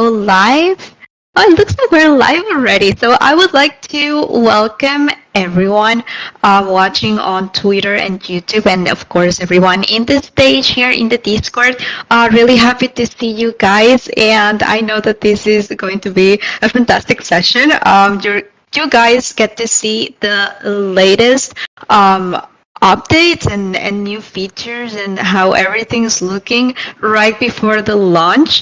live. Oh, it looks like we're live already. So I would like to welcome everyone watching on Twitter and YouTube, and of course, everyone in the stage here in the Discord. Really happy to see you guys, and I know that this is going to be a fantastic session. You guys get to see the latest updates and new features and how everything's looking right before the launch.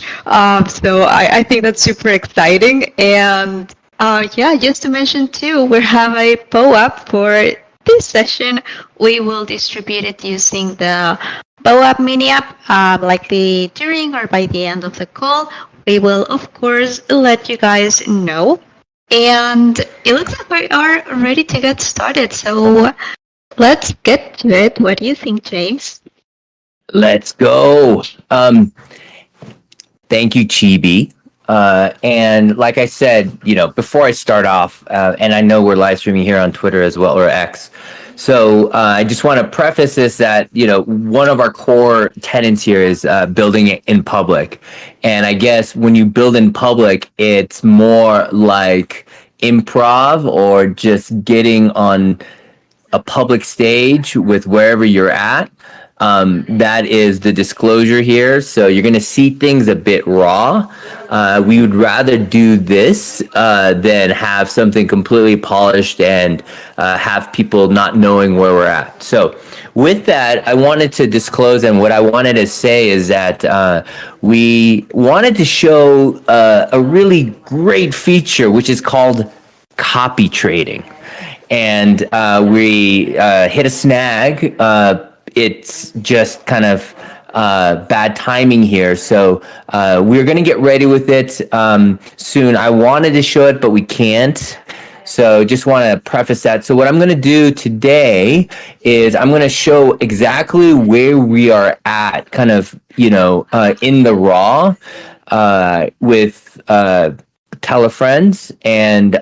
So I think that's super exciting. And yeah, just to mention too, we have a PO-up for this session. We will distribute it using the PO-up mini app, likely during or by the end of the call. We will, of course, let you guys know. And it looks like we are ready to get started. So let's get to it. What do you think, James? Let's go. Thank you, Chibi. And like I said, before I start off, and I know we're live streaming here on Twitter as well, or X. So I just want to preface this that, one of our core tenets here is building it in public. And I guess when you build in public, it's more like improv or just getting on a public stage with wherever you're at. That is the disclosure here. So you're going to see things a bit raw. We would rather do this than have something completely polished and have people not knowing where we're at. So with that, I wanted to disclose, and what I wanted to say is that we wanted to show a really great feature, which is called copy trading. And we hit a snag. It's just kind of bad timing here. So we're going to get ready with it soon. I wanted to show it, but we can't. So just want to preface that. So what I'm going to do today is I'm going to show exactly where we are at, kind of, in the raw with Telefrens. And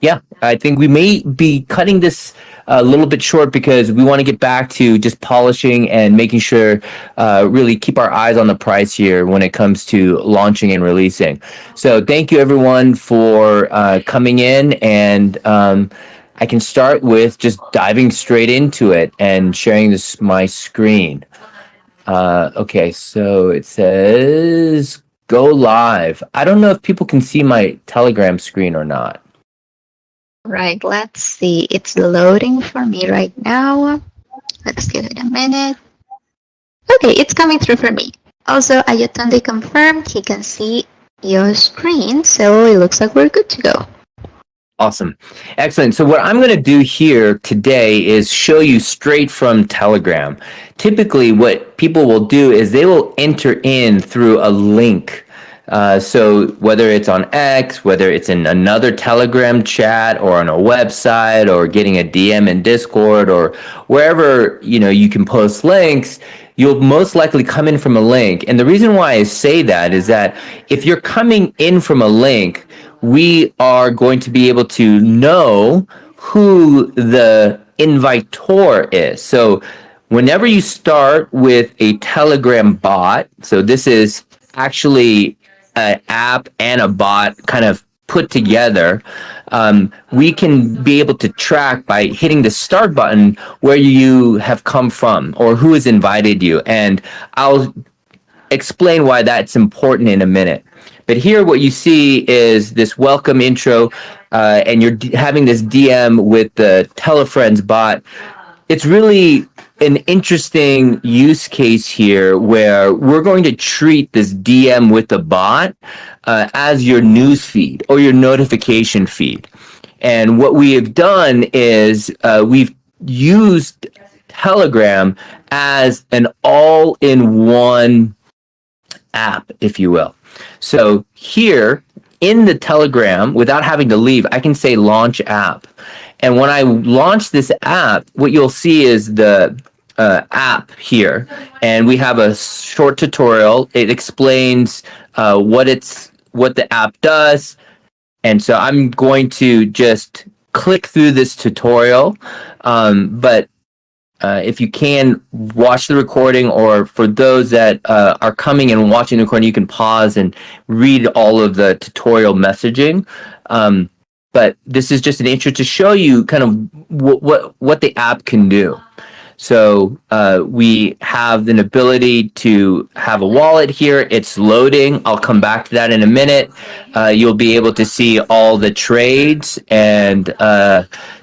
yeah, I think we may be cutting this a little bit short because we want to get back to just polishing and making sure really keep our eyes on the price here when it comes to launching and releasing. So thank you everyone for coming in, and I can start with just diving straight into it and sharing my screen. Okay, so it says go live. I don't know if people can see my Telegram screen or not. Right, let's see. It's loading for me right now. Let's give it a minute. Okay, it's coming through for me. Also, Ayotunde confirmed he can see your screen, so it looks like we're good to go. Awesome. Excellent. So what I'm going to do here today is show you straight from Telegram. Typically, what people will do is they will enter in through a link. So whether it's on X, whether it's in another Telegram chat or on a website or getting a DM in Discord or wherever, you can post links, you'll most likely come in from a link. And the reason why I say that is that if you're coming in from a link, we are going to be able to know who the invitor is. So whenever you start with a Telegram bot, so this is actually an app and a bot kind of put together, we can be able to track by hitting the start button where you have come from or who has invited you. And I'll explain why that's important in a minute. But here what you see is this welcome intro, and you're having this DM with the Telefrens bot. It's really an interesting use case here where we're going to treat this DM with the bot as your news feed or your notification feed. And what we have done is we've used Telegram as an all-in-one app, if you will. So here in the Telegram, without having to leave, I can say launch app. And when I launch this app, what you'll see is the app here, and we have a short tutorial. It explains what the app does, and so I'm going to just click through this tutorial. But if you can watch the recording, or for those that are coming and watching the recording, you can pause and read all of the tutorial messaging. But this is just an intro to show you kind of what the app can do. So we have an ability to have a wallet here. It's loading. I'll come back to that in a minute. You'll be able to see all the trades and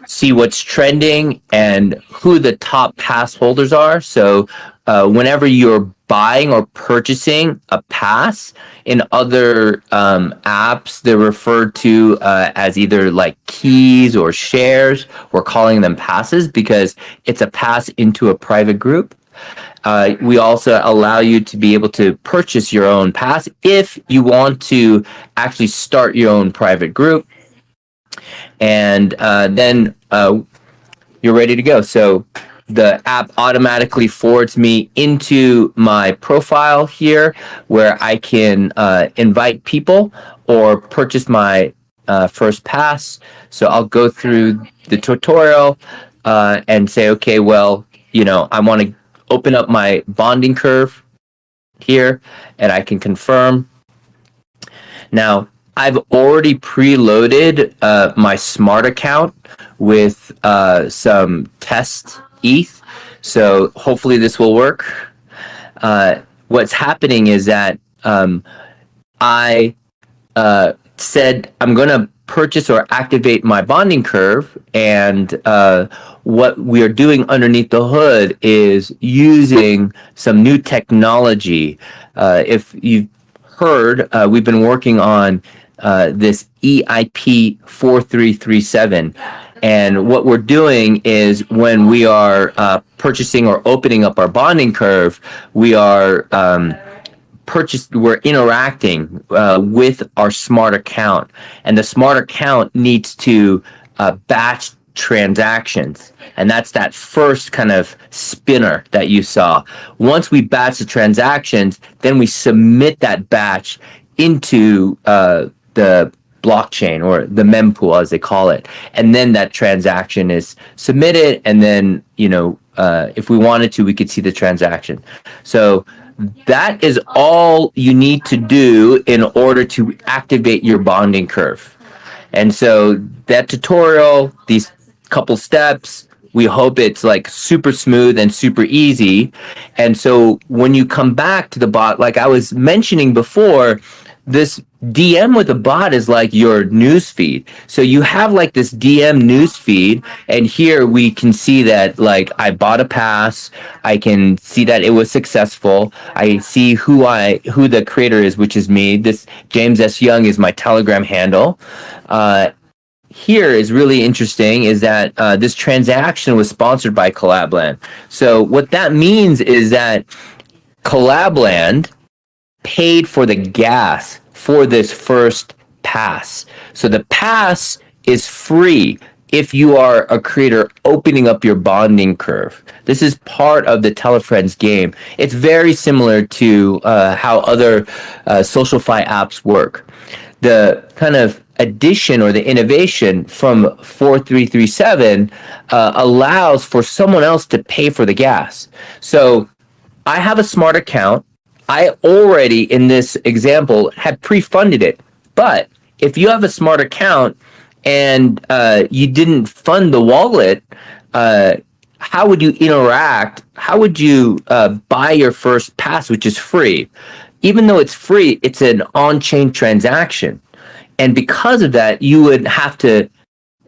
see what's trending and who the top pass holders are. So whenever you're buying or purchasing a pass in other apps, they're referred to as either like keys or shares. We're calling them passes because it's a pass into a private group. We also allow you to be able to purchase your own pass if you want to actually start your own private group. And then you're ready to go. So the app automatically forwards me into my profile here where I can invite people or purchase my first pass. So I'll go through the tutorial and say, okay, well, I want to open up my bonding curve here, and I can confirm. Now, I've already preloaded my smart account with some test ETH, so hopefully this will work. What's happening is that I said I'm going to purchase or activate my bonding curve, and what we are doing underneath the hood is using some new technology. If you've heard, we've been working on this EIP 4337. And what we're doing is when we are purchasing or opening up our bonding curve, we are we're interacting with our smart account, and the smart account needs to batch transactions, and that's that first kind of spinner that you saw. Once we batch the transactions, then we submit that batch into the blockchain, or the mempool as they call it, and then that transaction is submitted, and then if we wanted to, we could see the transaction. So that is all you need to do in order to activate your bonding curve. And so that tutorial, these couple steps, we hope it's like super smooth and super easy. And so when you come back to the bot, like I was mentioning before, this DM with a bot is like your news feed. So you have like this DM news feed, and here we can see that like I bought a pass. I can see that it was successful. I see who the creator is, which is me. This James S. Young is my Telegram handle. Here is really interesting is that this transaction was sponsored by Collabland. So what that means is that Collabland paid for the gas for this first pass. So the pass is free if you are a creator opening up your bonding curve. This is part of the Telefrens game. It's very similar to how other SocialFi apps work. The kind of addition or the innovation from 4337 allows for someone else to pay for the gas. So I have a smart account. I already, in this example, had pre-funded it. But if you have a smart account and you didn't fund the wallet, how would you interact? How would you buy your first pass, which is free? Even though it's free, it's an on-chain transaction. And because of that, you would have to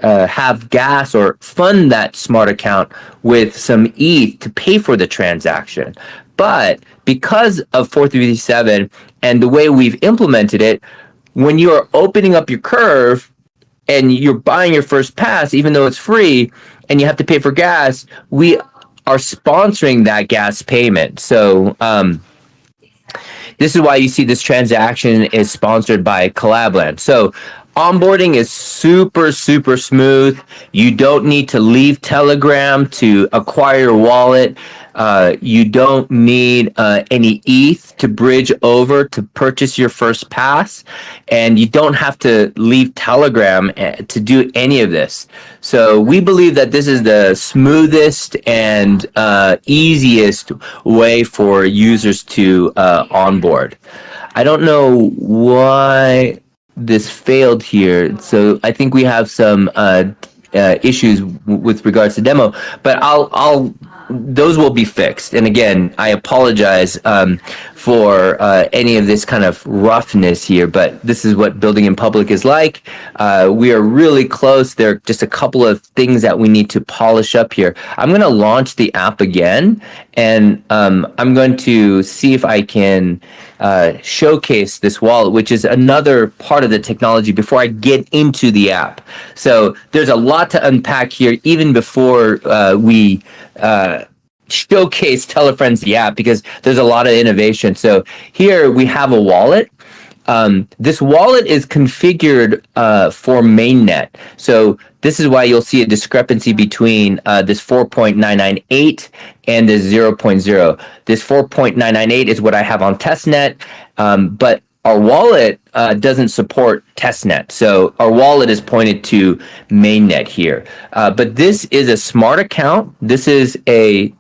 have gas or fund that smart account with some ETH to pay for the transaction. But because of 4337 and the way we've implemented it, when you're opening up your curve and you're buying your first pass, even though it's free and you have to pay for gas, we are sponsoring that gas payment. So this is why you see this transaction is sponsored by Collabland. So Onboarding is super, super smooth. You don't need to leave Telegram to acquire your wallet. You don't need any ETH to bridge over to purchase your first pass. And you don't have to leave Telegram to do any of this. So we believe that this is the smoothest and easiest way for users to onboard. I don't know why this failed here. So I think we have some issues with regards to demo, but I'll those will be fixed. And again, I apologize for any of this kind of roughness here, but this is what building in public is like. We are really close. There are just a couple of things that we need to polish up here. I'm going to launch the app again, and I'm going to see if I can showcase this wallet, which is another part of the technology before I get into the app. So there's a lot to unpack here, even before we showcase Telefrens the app, because there's a lot of innovation. So here we have a wallet. This wallet is configured for mainnet. So this is why you'll see a discrepancy between this 4.998 and this 0.0. This 4.998 is what I have on testnet, but our wallet doesn't support testnet. So our wallet is pointed to mainnet here. But this is a smart account. This is a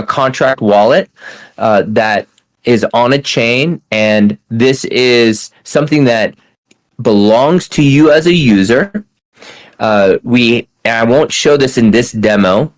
contract wallet that is on a chain, and this is something that belongs to you as a user. I won't show this in this demo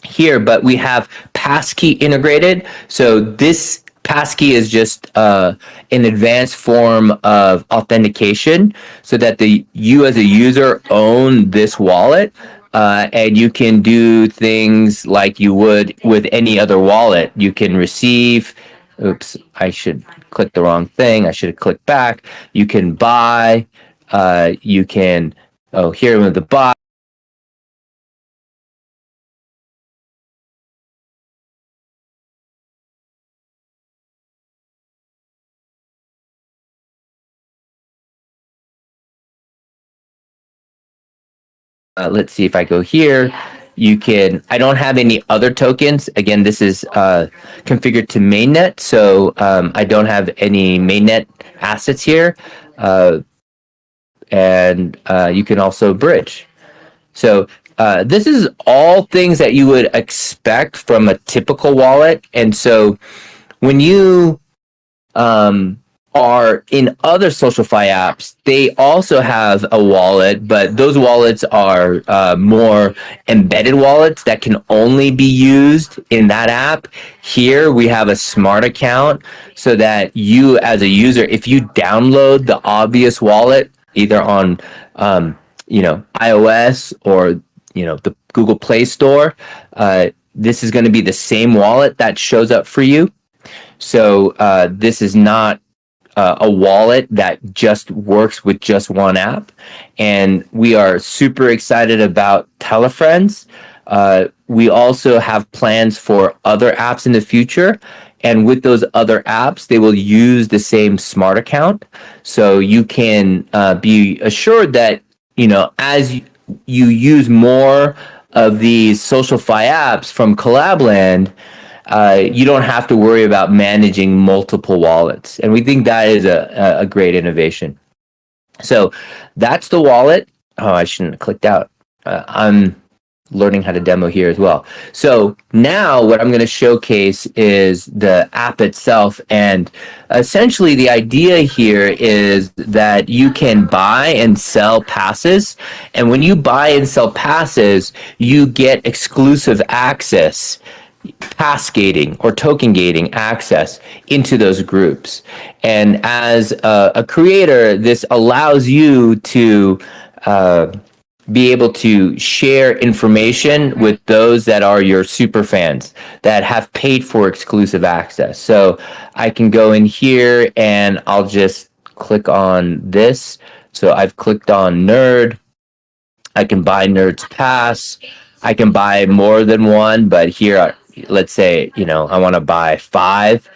here, but we have passkey integrated. So this passkey is just an advanced form of authentication, so that you as a user own this wallet. And you can do things like you would with any other wallet. You can receive, oops, I should click the wrong thing. I should have clicked back. You can buy, you can, here with the buy. Let's see if I go here. You can, I don't have any other tokens. Again, this is configured to mainnet. So I don't have any mainnet assets here. And you can also bridge. So this is all things that you would expect from a typical wallet. And so when you are in other SocialFi apps, they also have a wallet, but those wallets are more embedded wallets that can only be used in that app. Here we have a smart account, so that you as a user, if you download the obvious wallet, either on iOS or the Google Play Store, this is going to be the same wallet that shows up for you. So this is not a wallet that just works with just one app. And we are super excited about Telefrens. We also have plans for other apps in the future. And with those other apps, they will use the same smart account. So you can be assured that, as you use more of these SocialFi apps from Collabland, you don't have to worry about managing multiple wallets. And we think that is a great innovation. So that's the wallet. Oh, I shouldn't have clicked out. I'm learning how to demo here as well. So now what I'm going to showcase is the app itself. And essentially the idea here is that you can buy and sell passes. And when you buy and sell passes, you get exclusive access, pass gating or token gating access into those groups. And as a creator, this allows you to be able to share information with those that are your super fans that have paid for exclusive access. So I can go in here and I'll just click on this. So I've clicked on Nerd. I can buy Nerd's pass. I can buy more than one, but here, let's say, I want to buy 5.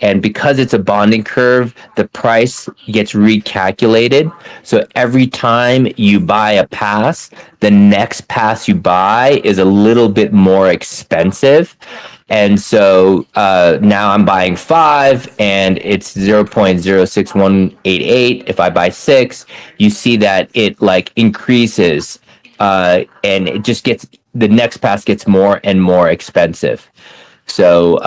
And because it's a bonding curve, the price gets recalculated. So every time you buy a pass, the next pass you buy is a little bit more expensive. And so now I'm buying five and it's 0.06188. If I buy six, you see that it like increases and it just gets the next pass gets more and more expensive. So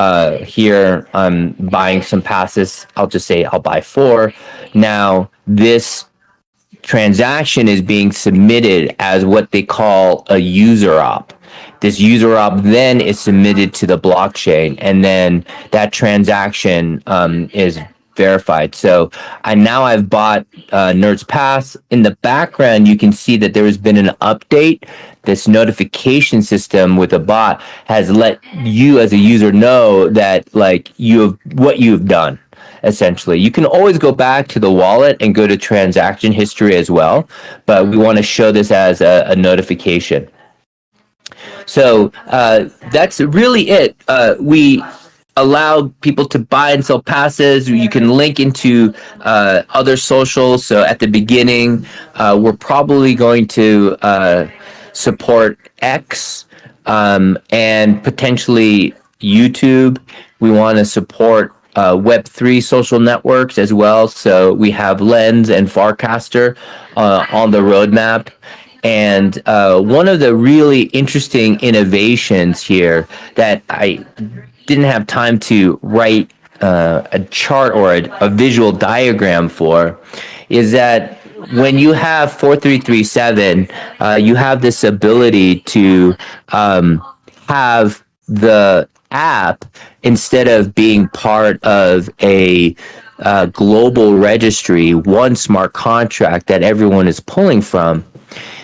here I'm buying some passes. I'll just say I'll buy four. Now this transaction is being submitted as what they call a user op. This user op then is submitted to the blockchain, and then that transaction is verified. So I've bought Nerds Pass. In the background, you can see that there has been an update. This notification system with a bot has let you as a user know that like you have what you've done. Essentially, you can always go back to the wallet and go to transaction history as well, but we want to show this as a notification. So that's really it. We allow people to buy and sell passes. You can link into other socials. So at the beginning, we're probably going to support X and potentially YouTube. We want to support Web3 social networks as well. So we have Lens and Farcaster on the roadmap. And one of the really interesting innovations here that I didn't have time to write a chart or a visual diagram for is that when you have 4337, you have this ability to have the app, instead of being part of a global registry, one smart contract that everyone is pulling from,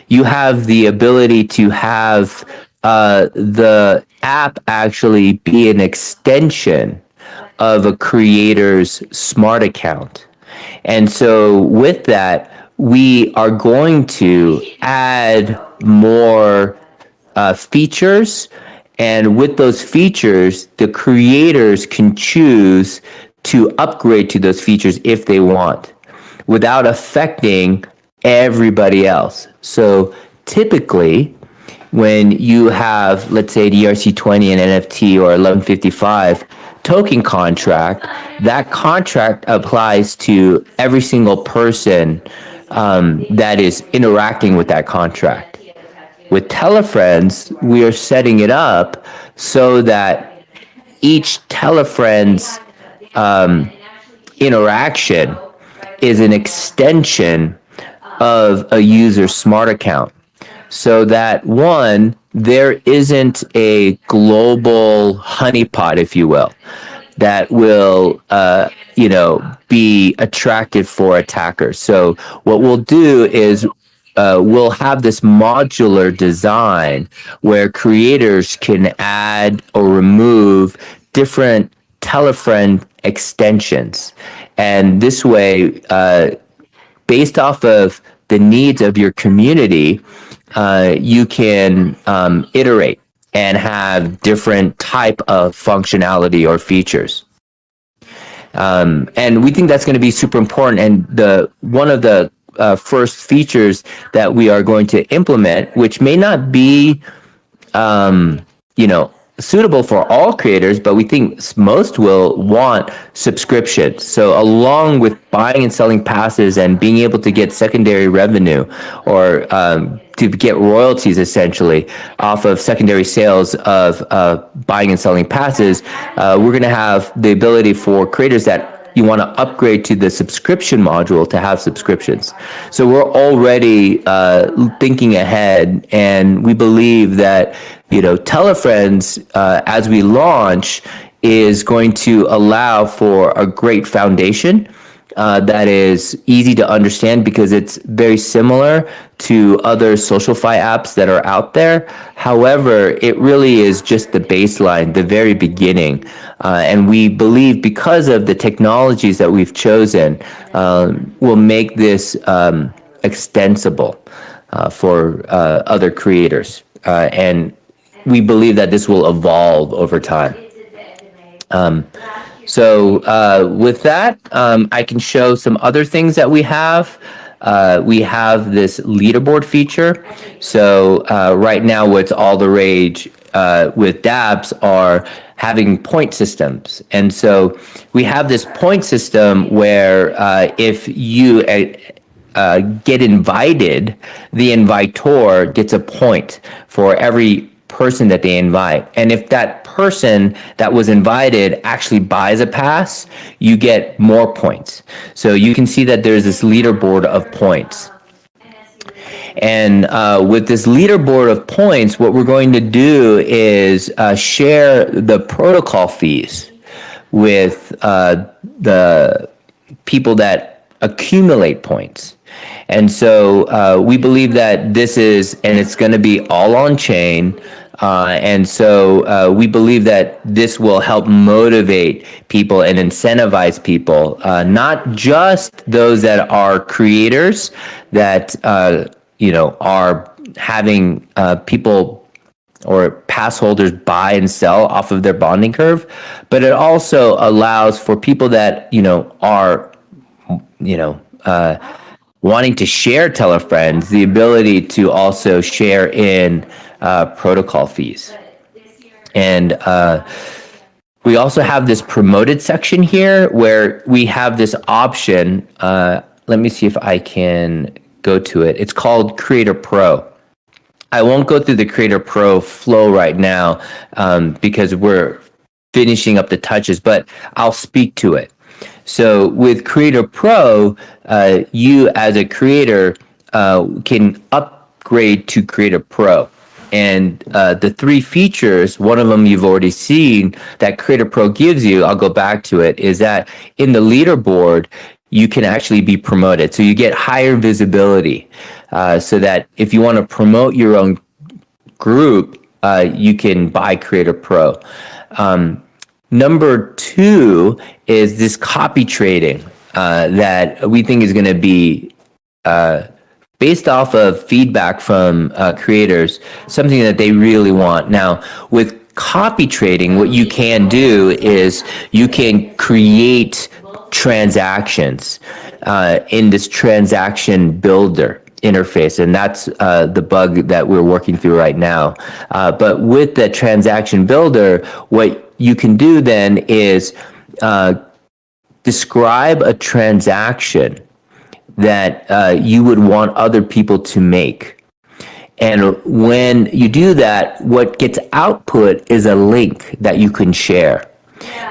you have the ability to have the app actually be an extension of a creator's smart account. And so with that, we are going to add more features. And with those features, the creators can choose to upgrade to those features if they want, without affecting everybody else. So typically, when you have, let's say, the ERC20 and NFT or 1155 token contract, that contract applies to every single person that is interacting with that contract. With Telefrens, we are setting it up so that each Telefrens interaction is an extension of a user's smart account. So that one, there isn't a global honeypot, if you will, that will, be attractive for attackers. So what we'll do is we'll have this modular design where creators can add or remove different Telefriend extensions. And this way, based off of the needs of your community, you can iterate and have different type of functionality or features. And we think that's going to be super important. And one of the first features that we are going to implement, which may not be, suitable for all creators, but we think most will want subscriptions. So along with buying and selling passes and being able to get secondary revenue or to get royalties essentially off of secondary sales of buying and selling passes, we're going to have the ability for creators that you want to upgrade to the subscription module to have subscriptions. So we're already thinking ahead, and we believe that Telefrens, as we launch, is going to allow for a great foundation that is easy to understand because it's very similar to other SocialFi apps that are out there. However, it really is just the baseline, the very beginning. And we believe because of the technologies that we've chosen, will make this extensible for other creators. And we believe that this will evolve over time. So with that, I can show some other things that we have. We have this leaderboard feature. So right now, what's all the rage with dApps are having point systems. And so we have this point system where if you get invited, the invitor gets a point for every person that they invite. And if that person that was invited actually buys a pass, you get more points. So you can see that there's this leaderboard of points. And with this leaderboard of points, what we're going to do is share the protocol fees with the people that accumulate points. And so we believe that this is, and it's going to be all on chain. And so we believe that this will help motivate people and incentivize people, not just those that are creators that, are having people or pass holders buy and sell off of their bonding curve, but it also allows for people that, are, you know, uh, wanting to share Telefrens, the ability to also share in protocol fees. And we also have this promoted section here where we have this option. Let me see if I can go to it. It's called Creator Pro. I won't go through the Creator Pro flow right now because we're finishing up the touches, but I'll speak to it. So with Creator Pro, you as a creator can upgrade to Creator Pro. And the three features, one of them you've already seen that Creator Pro gives you, I'll go back to it, is that in the leaderboard, you can actually be promoted. So you get higher visibility so that if you want to promote your own group, you can buy Creator Pro. Number two is this copy trading that we think is going to be based off of feedback from creators, something that they really want. Now, with copy trading, what you can do is you can create transactions in this transaction builder interface, and that's the bug that we're working through right now. But with the transaction builder, what you can do then is describe a transaction that you would want other people to make. And when you do that, what gets output is a link that you can share.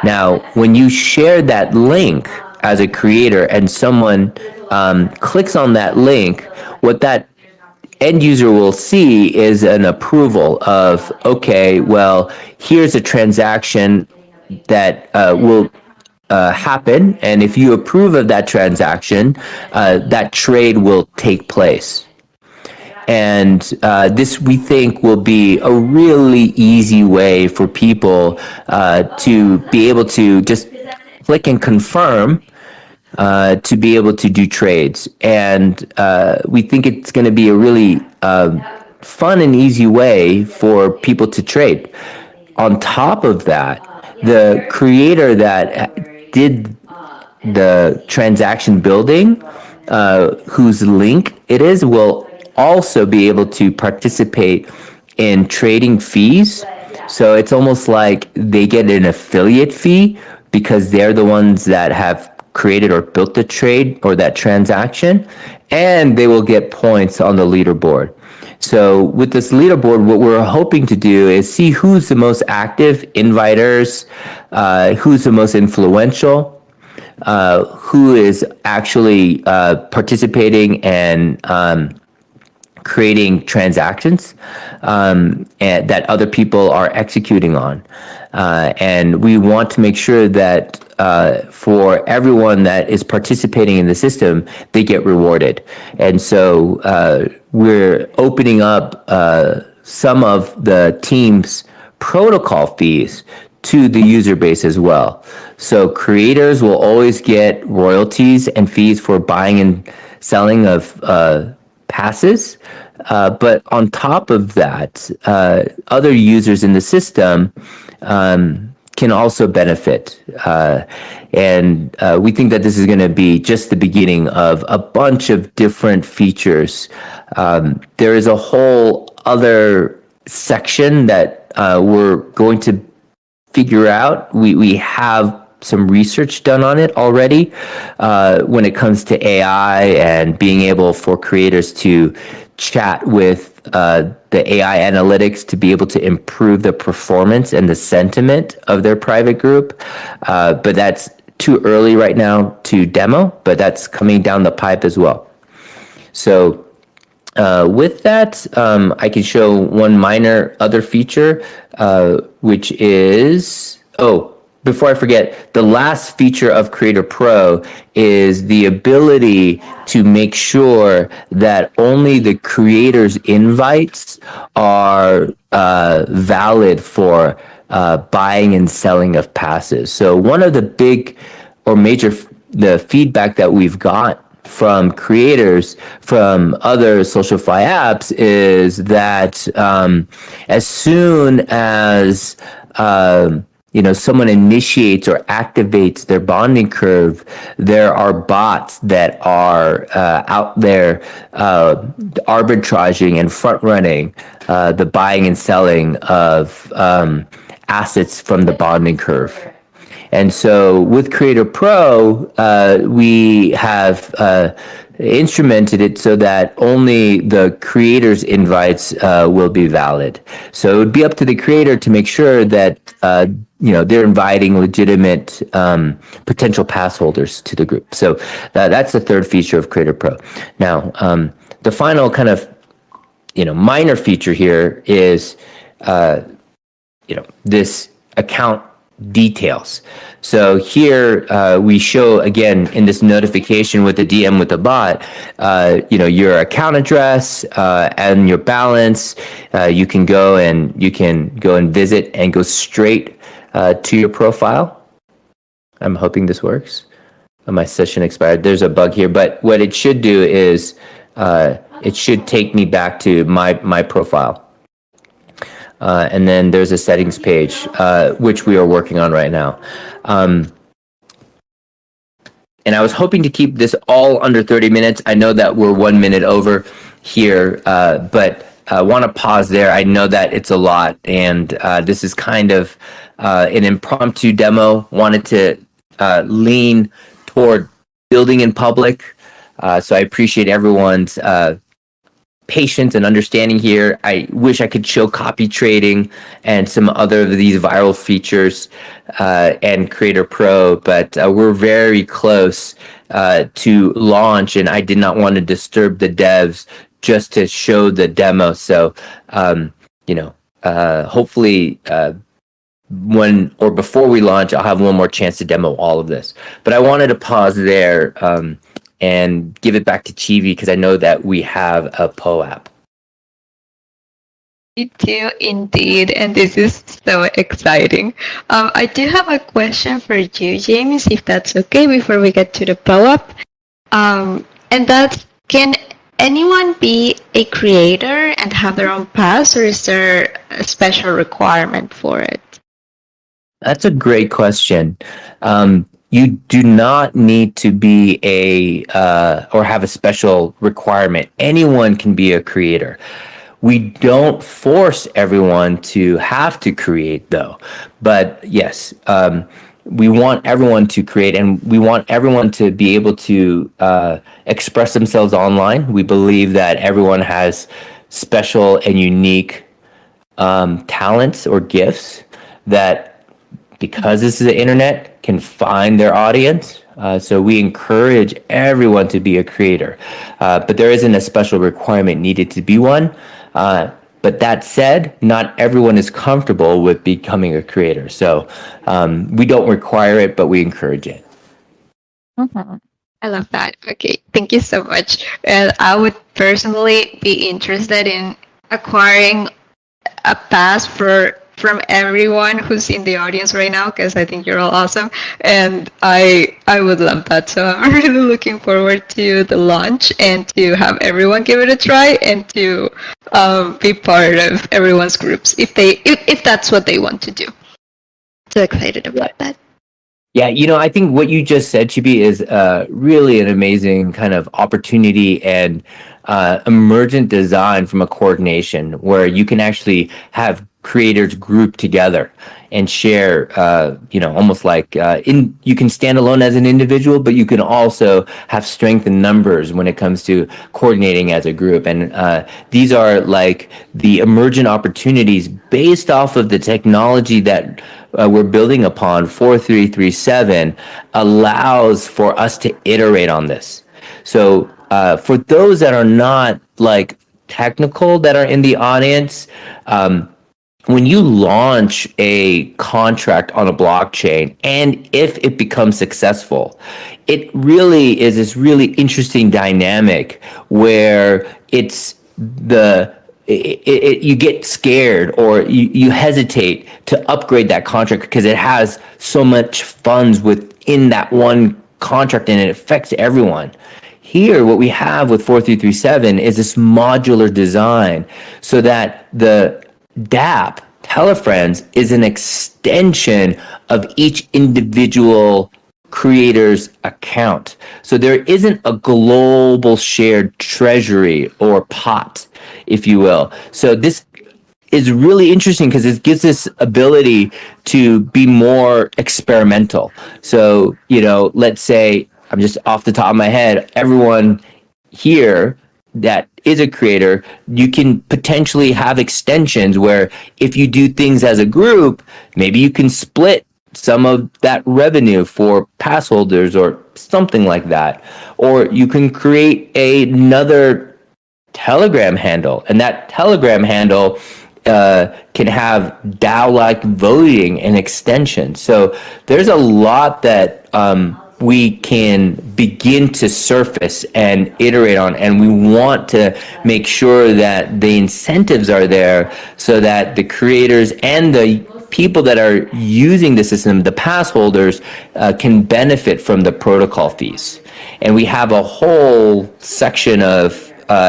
Now, when you share that link as a creator and someone clicks on that link, what that end user will see is an approval of, okay, well, here's a transaction that will happen, and if you approve of that transaction, that trade will take place. And this, we think, will be a really easy way for people to be able to just click and confirm to be able to do trades. And we think it's going to be a really fun and easy way for people to trade. On top of that, the creator that did the transaction building, whose link it is, will also be able to participate in trading fees. So it's almost like they get an affiliate fee because they're the ones that have created or built the trade or that transaction, and they will get points on the leaderboard. So with this leaderboard, what we're hoping to do is see who's the most active inviters, who's the most influential, who is actually participating and creating transactions and that other people are executing on. And we want to make sure that for everyone that is participating in the system, they get rewarded. And so we're opening up some of the team's protocol fees to the user base as well. So creators will always get royalties and fees for buying and selling of passes. But on top of that, other users in the system can also benefit. And we think that this is going to be just the beginning of a bunch of different features. There is a whole other section that we're going to figure out. We have some research done on it already when it comes to AI and being able for creators to chat with the AI analytics to be able to improve the performance and the sentiment of their private group. But that's too early right now to demo, but that's coming down the pipe as well. So with that, I can show one minor other feature, which is, before I forget, the last feature of Creator Pro is the ability to make sure that only the creator's invites are valid for buying and selling of passes. So one of the big or major the feedback that we've got from creators from other SocialFi apps is that as soon as someone initiates or activates their bonding curve, there are bots that are out there arbitraging and front running the buying and selling of assets from the bonding curve. And so with Creator Pro, we have instrumented it so that only the creator's invites will be valid. So it would be up to the creator to make sure that they're inviting legitimate potential pass holders to the group. So that's the third feature of Creator Pro. Now, the final kind of minor feature here is this account details. So here we show again in this notification with the DM with the bot, your account address and your balance. You can go and visit and go straight to your profile. I'm hoping this works. My session expired. There's a bug here, but what it should do is it should take me back to my profile. And then there's a settings page, which we are working on right now. And I was hoping to keep this all under 30 minutes. I know that we're 1 minute over here, but I want to pause there. I know that it's a lot, and this is kind of an impromptu demo. Wanted to lean toward building in public. So I appreciate everyone's patience and understanding here. I wish I could show copy trading and some other of these viral features and Creator Pro, but we're very close to launch, and I did not want to disturb the devs just to show the demo. So, hopefully when or before we launch, I'll have one more chance to demo all of this. But I wanted to pause there and give it back to Chivi because I know that we have a PO app. We do indeed, and this is so exciting. I do have a question for you, James, if that's okay, before we get to the PO app. And that's, can anyone be a creator and have their own pass, or is there a special requirement for it? That's a great question. You do not need to be or have a special requirement. Anyone can be a creator. We don't force everyone to have to create, though. But yes, we want everyone to create, and we want everyone to be able to express themselves online. We believe that everyone has special and unique talents or gifts that, because this is the internet, can find their audience. So we encourage everyone to be a creator. But there isn't a special requirement needed to be one. But that said, not everyone is comfortable with becoming a creator. So we don't require it, but we encourage it. Mm-hmm. I love that. Okay, thank you so much. And I would personally be interested in acquiring a pass from everyone who's in the audience right now, because I think you're all awesome, and I would love that. So I'm really looking forward to the launch and to have everyone give it a try and to be part of everyone's groups if that's what they want to do. So excited about that. Yeah, I think what you just said, Chibi, is really an amazing kind of opportunity and emergent design from a coordination where you can actually have creators group together and share, almost like you can stand alone as an individual, but you can also have strength in numbers when it comes to coordinating as a group. And these are like the emergent opportunities based off of the technology that we're building upon. 4337 allows for us to iterate on this. So for those that are not like technical that are in the audience, when you launch a contract on a blockchain and if it becomes successful, it really is this really interesting dynamic where you get scared or you hesitate to upgrade that contract because it has so much funds within that one contract and it affects everyone. Here, what we have with 4337 is this modular design so that the DApp, Telefrens, is an extension of each individual creator's account. So there isn't a global shared treasury or pot, if you will. So this is really interesting because it gives us ability to be more experimental. So, let's say I'm just off the top of my head, everyone here that is a creator, you can potentially have extensions where if you do things as a group, maybe you can split some of that revenue for pass holders or something like that. Or you can create another Telegram handle, and that Telegram handle can have DAO-like voting and extensions. So there's a lot that we can begin to surface and iterate on, and we want to make sure that the incentives are there so that the creators and the people that are using the system, the pass holders, can benefit from the protocol fees. And we have a whole section of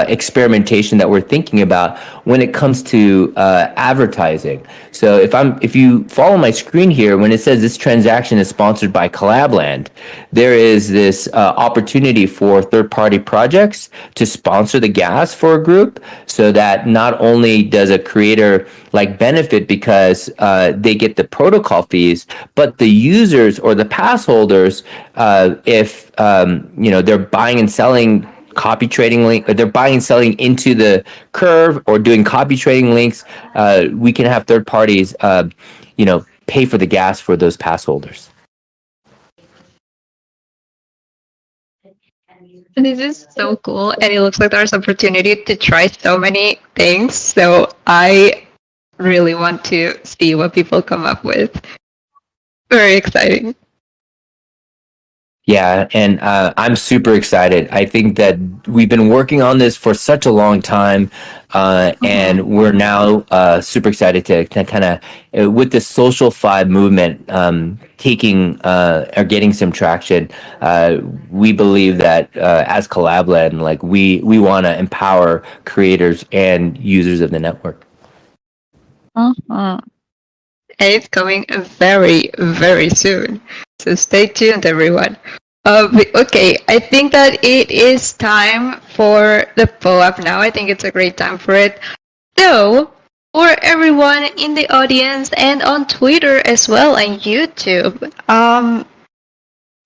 experimentation that we're thinking about when it comes to advertising. So if you follow my screen here, when it says this transaction is sponsored by Collabland, there is this opportunity for third-party projects to sponsor the gas for a group, so that not only does a creator like benefit because they get the protocol fees, but the users or the pass holders, if they're buying and selling copy trading link, they're buying and selling into the curve or doing copy trading links, we can have third parties pay for the gas for those pass holders. This is so cool, and it looks like there's opportunity to try so many things. So I really want to see what people come up with. Very exciting. Yeah, and I'm super excited. I think that we've been working on this for such a long time, and we're now super excited to kind of, with the SocialFi movement taking or getting some traction. We believe that as Collabland, like we want to empower creators and users of the network. It's coming very, very soon. So stay tuned, everyone. Okay, I think that it is time for the POAP now. I think it's a great time for it. So, for everyone in the audience and on Twitter as well and YouTube,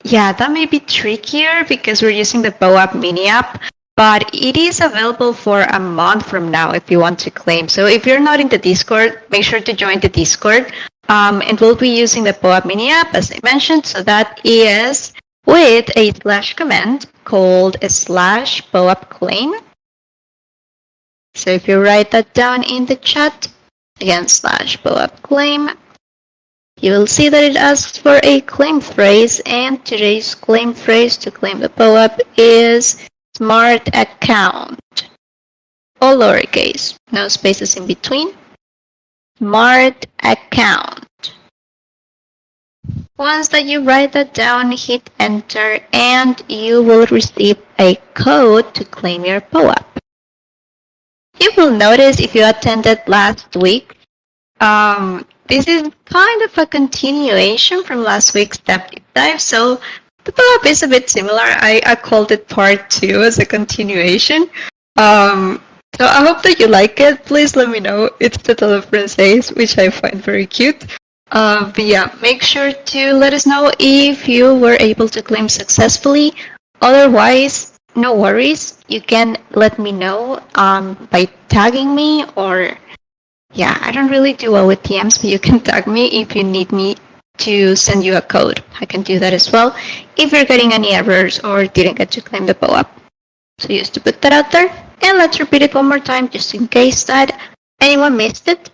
yeah, that may be trickier because we're using the POAP mini app, but it is available for a month from now if you want to claim. So if you're not in the Discord, make sure to join the Discord. And we'll be using the POAP mini app, as I mentioned. So that is with a slash command called a slash POAP claim. So if you write that down in the chat, again, slash POAP claim, you will see that it asks for a claim phrase, and today's claim phrase to claim the POAP is smart account. All lowercase, no spaces in between. Smart account. Once that you write that down, hit enter, and you will receive a code to claim your POAP. You will notice if you attended last week, this is kind of a continuation from last week's deep dive. So the follow-up is a bit similar. I called it part two as a continuation. Um, so I hope that you like it. Please let me know. It's the Telefrens days, which I find very cute. But yeah, make sure to let us know if you were able to claim successfully. Otherwise, no worries. You can let me know by tagging me, or yeah, I don't really do well with DMs, but you can tag me if you need me to send you a code. I can do that as well if you're getting any errors or didn't get to claim the POAP. So just to put that out there, and let's repeat it one more time just in case that anyone missed it.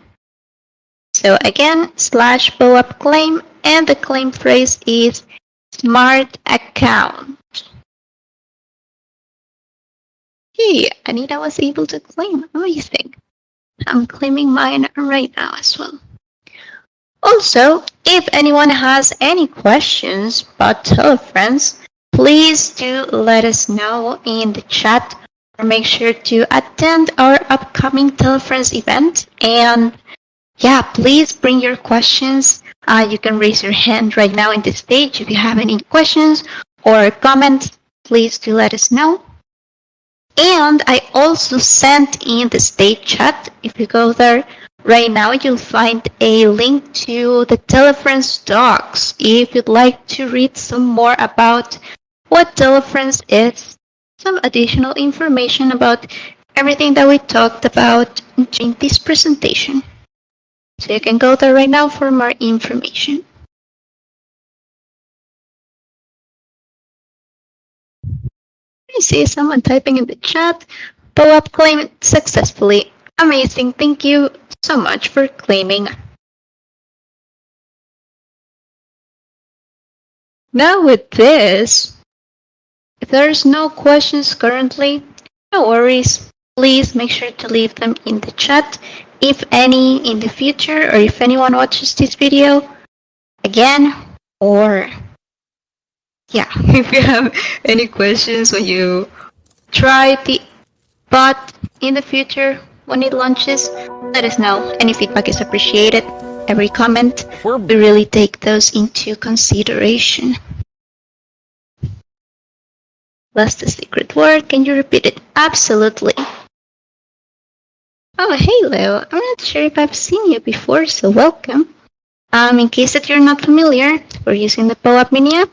So again, slash POAP claim, and the claim phrase is smart account. Hey, Anita was able to claim. Amazing. I'm claiming mine right now as well. Also, if anyone has any questions about Telefrens, please do let us know in the chat, or make sure to attend our upcoming Telefrens event. And yeah, please bring your questions. You can raise your hand right now in the stage if you have any questions or comments. Please do let us know. And I also sent in the state chat. If you go there right now, you'll find a link to the Telefrens docs if you'd like to read some more about what Telefrens is, some additional information about everything that we talked about during this presentation. So you can go there right now for more information. I see someone typing in the chat. POAP claimed successfully. Amazing. Thank you so much for claiming. Now with this, if there's no questions currently, no worries. Please make sure to leave them in the chat, if any in the future, or if anyone watches this video again, or yeah, if you have any questions when you try the bot in the future when it launches, let us know. Any feedback is appreciated. Every comment, we really take those into consideration. What's the secret word? Can you repeat it? Absolutely. Oh, hey Leo. I'm not sure if I've seen you before, so welcome. In case that you're not familiar, we're using the POAP mini app.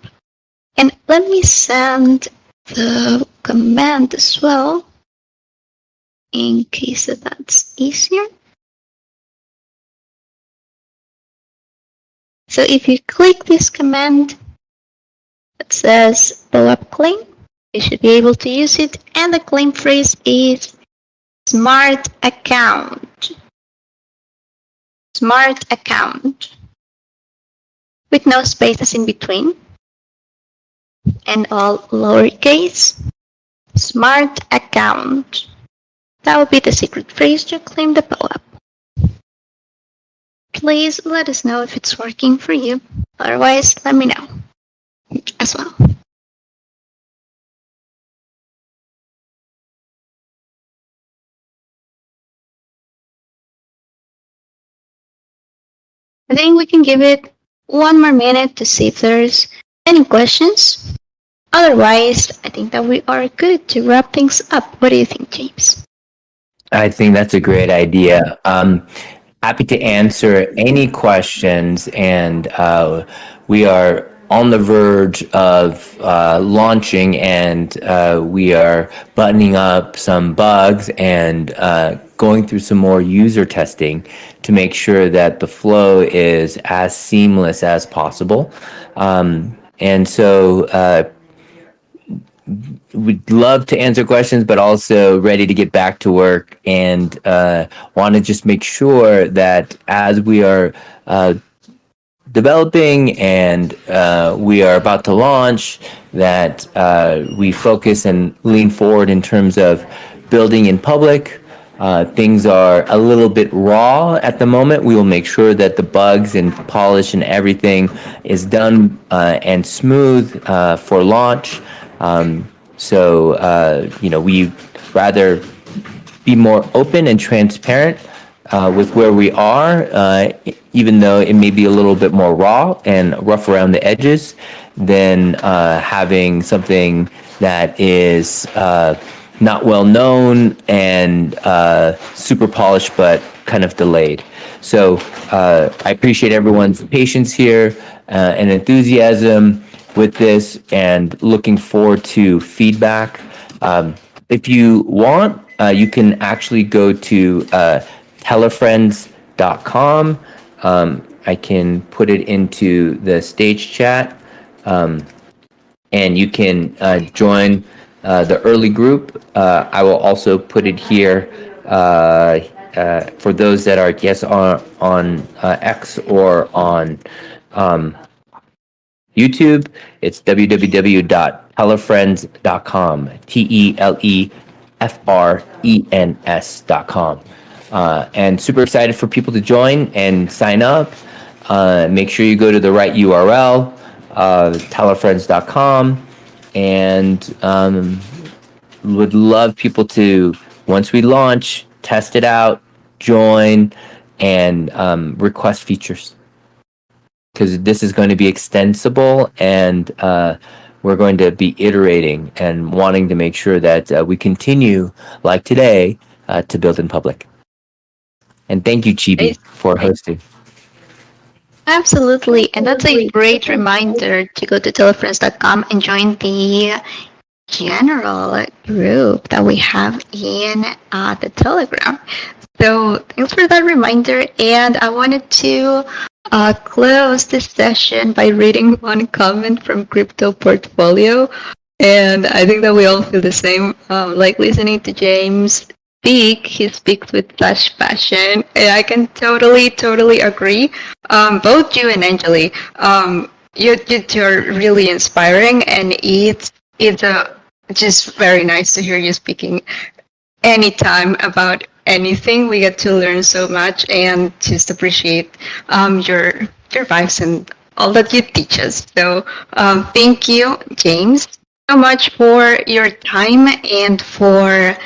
And let me send the command as well, in case that that's easier. So if you click this command that says POAP claim, you should be able to use it, and the claim phrase is smart account. Smart account. With no spaces in between, and all lowercase. Smart account. That will be the secret phrase to claim the POAP. Please let us know if it's working for you. Otherwise, let me know as well. I think we can give it one more minute to see if there's any questions. Otherwise, I think that we are good to wrap things up. What do you think, James? I think that's a great idea. Happy to answer any questions, and we are on the verge of launching, and we are buttoning up some bugs and going through some more user testing to make sure that the flow is as seamless as possible. And so we'd love to answer questions, but also ready to get back to work, and want to just make sure that as we are developing and we are about to launch, that we focus and lean forward in terms of building in public. Things are a little bit raw at the moment. We will make sure that the bugs and polish and everything is done and smooth for launch. So, we'd rather be more open and transparent with where we are, even though it may be a little bit more raw and rough around the edges, than having something that is not well known and super polished but kind of delayed. So I appreciate everyone's patience here and enthusiasm with this, and looking forward to feedback. If you want, you can actually go to telefrens.com. I can put it into the stage chat, and you can join the early group. I will also put it here for those that are guests on X or on YouTube. It's www.telefrens.com. TELEFRENS.com. And super excited for people to join and sign up. Make sure you go to the right URL, telefrens.com, and would love people to, once we launch, test it out, join, and request features, because this is going to be extensible, and we're going to be iterating and wanting to make sure that we continue, like today, to build in public. And thank you, Chibi, for hosting. Absolutely. And that's a great reminder to go to telefrens.com and join the general group that we have in the Telegram. So thanks for that reminder. And I wanted to close this session by reading one comment from Crypto Portfolio. And I think that we all feel the same. Like listening to James speak, he speaks with such passion. And I can totally agree. Both you and Angeli, you two are really inspiring, and it's just very nice to hear you speaking anytime about anything. We get to learn so much and just appreciate your vibes and all that you teach us. So thank you, James, so much for your time and for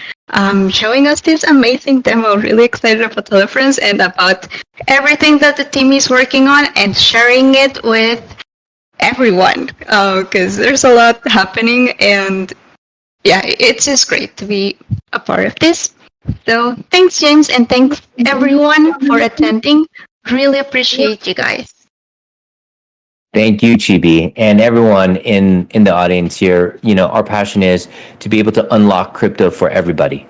showing us this amazing demo. Really excited about Telefrens and about everything that the team is working on, and sharing it with everyone, because there's a lot happening, and yeah, it's just great to be a part of this. So thanks, James, and thanks everyone for attending. Really appreciate you guys. Thank you, Chibi, and everyone in the audience here. You know, our passion is to be able to unlock crypto for everybody.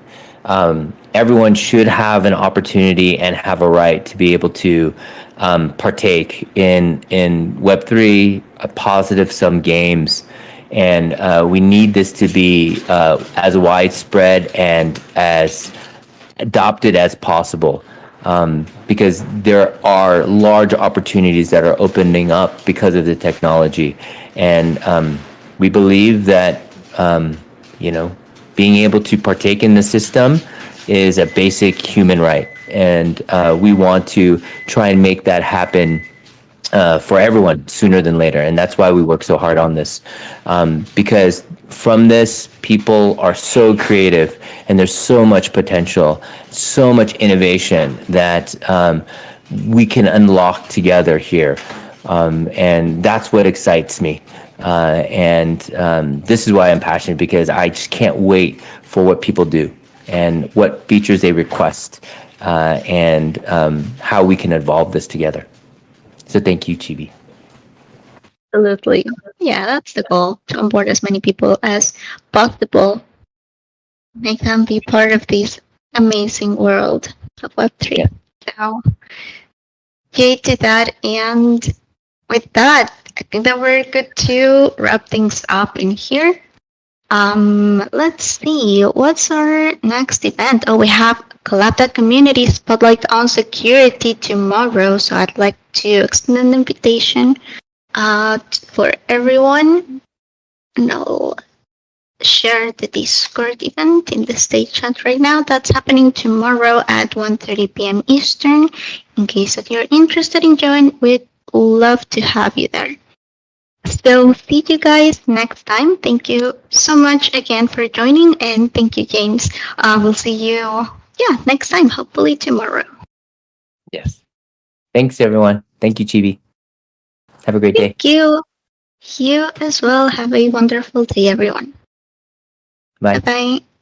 Everyone should have an opportunity and have a right to be able to partake in Web3, positive sum games, and we need this to be as widespread and as adopted as possible, because there are large opportunities that are opening up because of the technology. And we believe that, you know, being able to partake in the system is a basic human right. And we want to try and make that happen for everyone sooner than later. And that's why we work so hard on this, because from this, people are so creative, and there's so much potential, so much innovation that we can unlock together here. And that's what excites me. And this is why I'm passionate, because I just can't wait for what people do and what features they request, and how we can evolve this together. So thank you, Chibi. Absolutely. Yeah, that's the goal, to onboard as many people as possible, make them be part of this amazing world of Web3. Yeah. So, yay to that. And with that, I think that we're good to wrap things up in here. Let's see, what's our next event? Oh, we have Collab Community Spotlight on Security tomorrow. So I'd like to extend an invitation for everyone. No, share the Discord event in the stage chat right now. That's happening tomorrow at 1:30 p.m. Eastern. In case that you're interested in joining, we'd love to have you there. So see you guys next time. Thank you so much again for joining, and thank you, James. We'll see you, next time, hopefully tomorrow. Yes. Thanks, everyone. Thank you, Chibi. Have a great day. Thank you. You as well. Have a wonderful day, everyone. Bye Bye. bye.